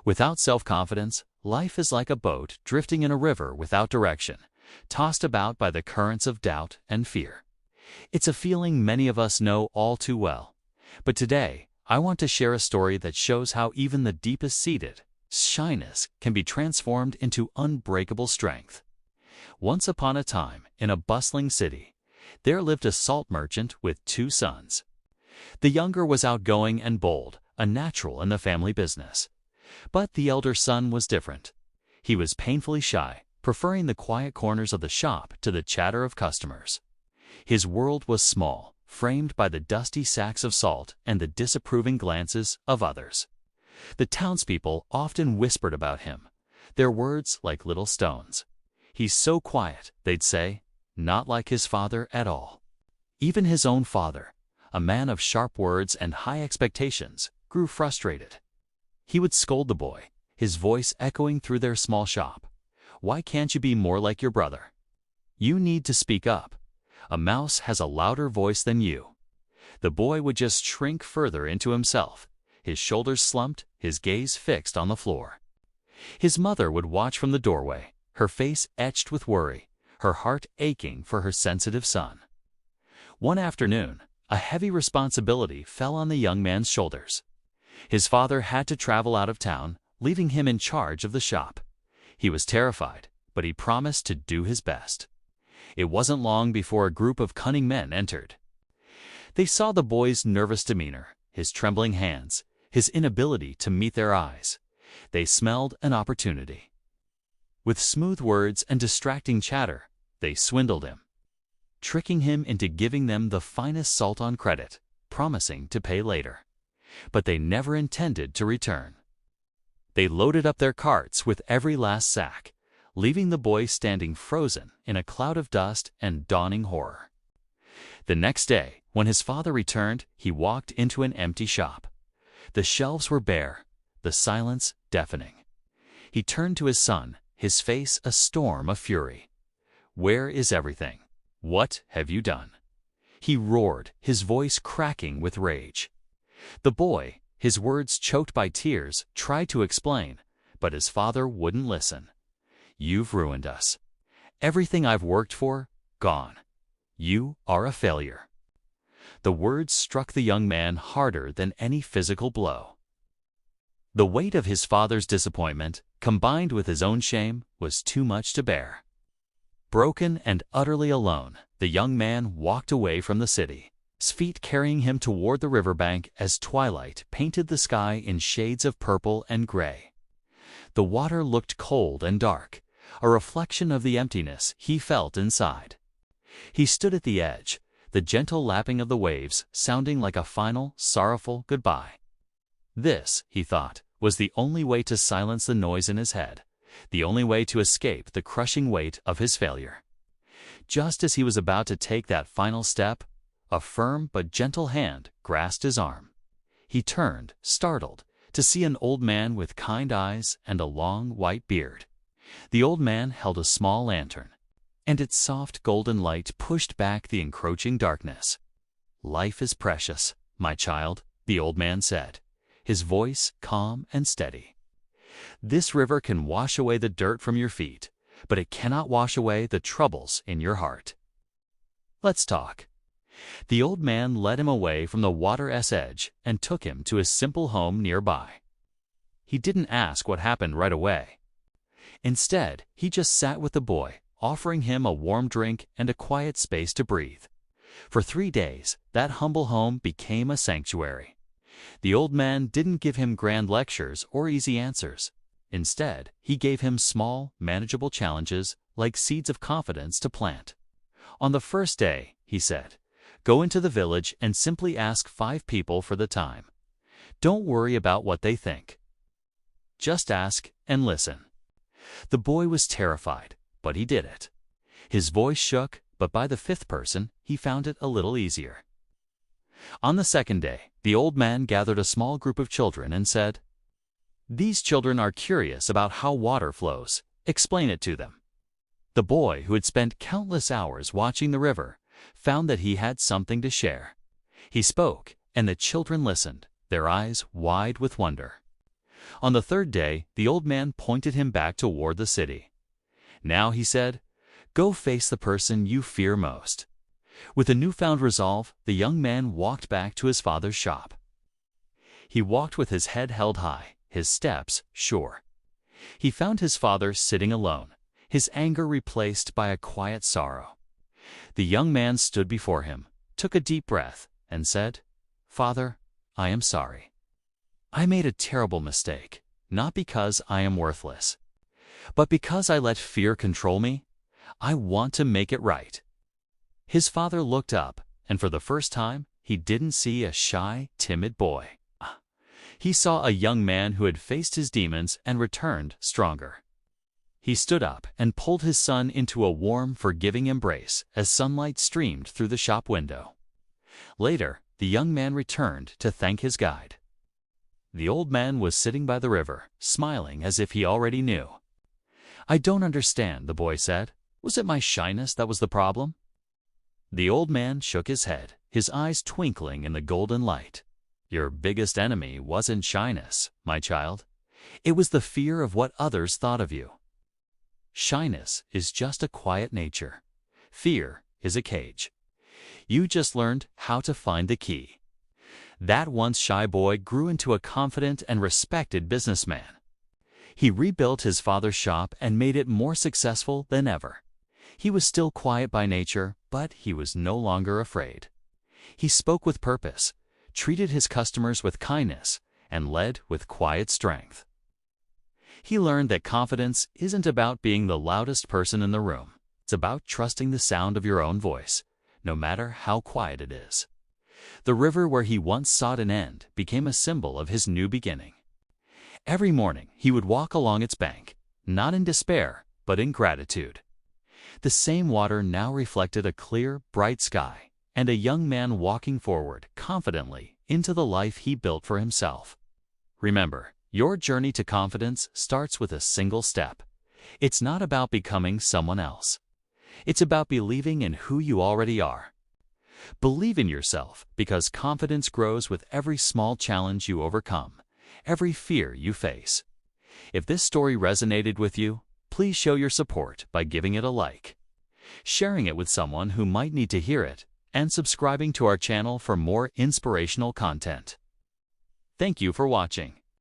Without self-confidence, life is like a boat drifting in a river without direction, tossed about by the currents of doubt and fear. It's a feeling many of us know all too well. But today, I want to share a story that shows how even the deepest-seated shyness can be transformed into unbreakable strength. Once upon a time, in a bustling city, there lived a salt merchant with two sons. The younger was outgoing and bold, a natural in the family business. But the elder son was different. He was painfully shy, preferring the quiet corners of the shop to the chatter of customers. His world was small, framed by the dusty sacks of salt and the disapproving glances of others. The townspeople often whispered about him, their words like little stones. "He's so quiet," they'd say, "not like his father at all." Even his own father, a man of sharp words and high expectations, grew frustrated. He would scold the boy, his voice echoing through their small shop. "Why can't you be more like your brother? You need to speak up. A mouse has a louder voice than you." The boy would just shrink further into himself, his shoulders slumped, his gaze fixed on the floor. His mother would watch from the doorway, her face etched with worry, her heart aching for her sensitive son. One afternoon, a heavy responsibility fell on the young man's shoulders. His father had to travel out of town, leaving him in charge of the shop. He was terrified, but he promised to do his best. It wasn't long before a group of cunning men entered. They saw the boy's nervous demeanor, his trembling hands, his inability to meet their eyes. They smelled an opportunity. With smooth words and distracting chatter, they swindled him, tricking him into giving them the finest salt on credit, promising to pay later. But they never intended to return. They loaded up their carts with every last sack, leaving the boy standing frozen in a cloud of dust and dawning horror. The next day, when his father returned, he walked into an empty shop. The shelves were bare, the silence deafening. He turned to his son, his face a storm of fury. "Where is everything? What have you done?" He roared, his voice cracking with rage. The boy, his words choked by tears, tried to explain, but his father wouldn't listen. "You've ruined us. Everything I've worked for, gone. You are a failure." The words struck the young man harder than any physical blow. The weight of his father's disappointment, combined with his own shame, was too much to bear. Broken and utterly alone, the young man walked away from the city, his feet carrying him toward the riverbank as twilight painted the sky in shades of purple and gray. The water looked cold and dark, a reflection of the emptiness he felt inside. He stood at the edge, the gentle lapping of the waves sounding like a final, sorrowful goodbye. This, he thought, was the only way to silence the noise in his head, the only way to escape the crushing weight of his failure. Just as he was about to take that final step, a firm but gentle hand grasped his arm. He turned, startled, to see an old man with kind eyes and a long white beard. The old man held a small lantern, and its soft golden light pushed back the encroaching darkness. "Life is precious, my child," the old man said, his voice calm and steady. "This river can wash away the dirt from your feet, but it cannot wash away the troubles in your heart. Let's talk." The old man led him away from the water's edge and took him to his simple home nearby. He didn't ask what happened right away. Instead, he just sat with the boy, offering him a warm drink and a quiet space to breathe. For 3 days, that humble home became a sanctuary. The old man didn't give him grand lectures or easy answers. Instead, he gave him small, manageable challenges like seeds of confidence to plant. On the first day, he said, "Go into the village and simply ask 5 people for the time. Don't worry about what they think. Just ask and listen." The boy was terrified, but he did it. His voice shook, but by the 5th person, he found it a little easier. On the second day, the old man gathered a small group of children and said, "These children are curious about how water flows. Explain it to them." The boy, who had spent countless hours watching the river, found that he had something to share. He spoke, and the children listened, their eyes wide with wonder. On the third day, the old man pointed him back toward the city. Now, he said, go face the person you fear most. With a newfound resolve, the young man walked back to his father's shop. He walked with his head held high, his steps sure. He found his father sitting alone, his anger replaced by a quiet sorrow. The young man stood before him, took a deep breath, and said, "Father, I am sorry. I made a terrible mistake, not because I am worthless, but because I let fear control me. I want to make it right." His father looked up, and for the first time, he didn't see a shy, timid boy. He saw a young man who had faced his demons and returned stronger. He stood up and pulled his son into a warm, forgiving embrace as sunlight streamed through the shop window. Later, the young man returned to thank his guide. The old man was sitting by the river, smiling as if he already knew. "I don't understand," the boy said. "Was it my shyness that was the problem?" The old man shook his head, his eyes twinkling in the golden light. "Your biggest enemy wasn't shyness, my child. It was the fear of what others thought of you. Shyness is just a quiet nature. Fear is a cage. You just learned how to find the key." That once shy boy grew into a confident and respected businessman. He rebuilt his father's shop and made it more successful than ever. He was still quiet by nature, but he was no longer afraid. He spoke with purpose, treated his customers with kindness, and led with quiet strength. He learned that confidence isn't about being the loudest person in the room. It's about trusting the sound of your own voice, no matter how quiet it is. The river where he once sought an end became a symbol of his new beginning. Every morning he would walk along its bank, not in despair, but in gratitude. The same water now reflected a clear, bright sky, and a young man walking forward confidently into the life he built for himself. Remember, your journey to confidence starts with a single step. It's not about becoming someone else. It's about believing in who you already are. Believe in yourself, because confidence grows with every small challenge you overcome, every fear you face. If this story resonated with you, please show your support by giving it a like, sharing it with someone who might need to hear it, and subscribing to our channel for more inspirational content. Thank you for watching.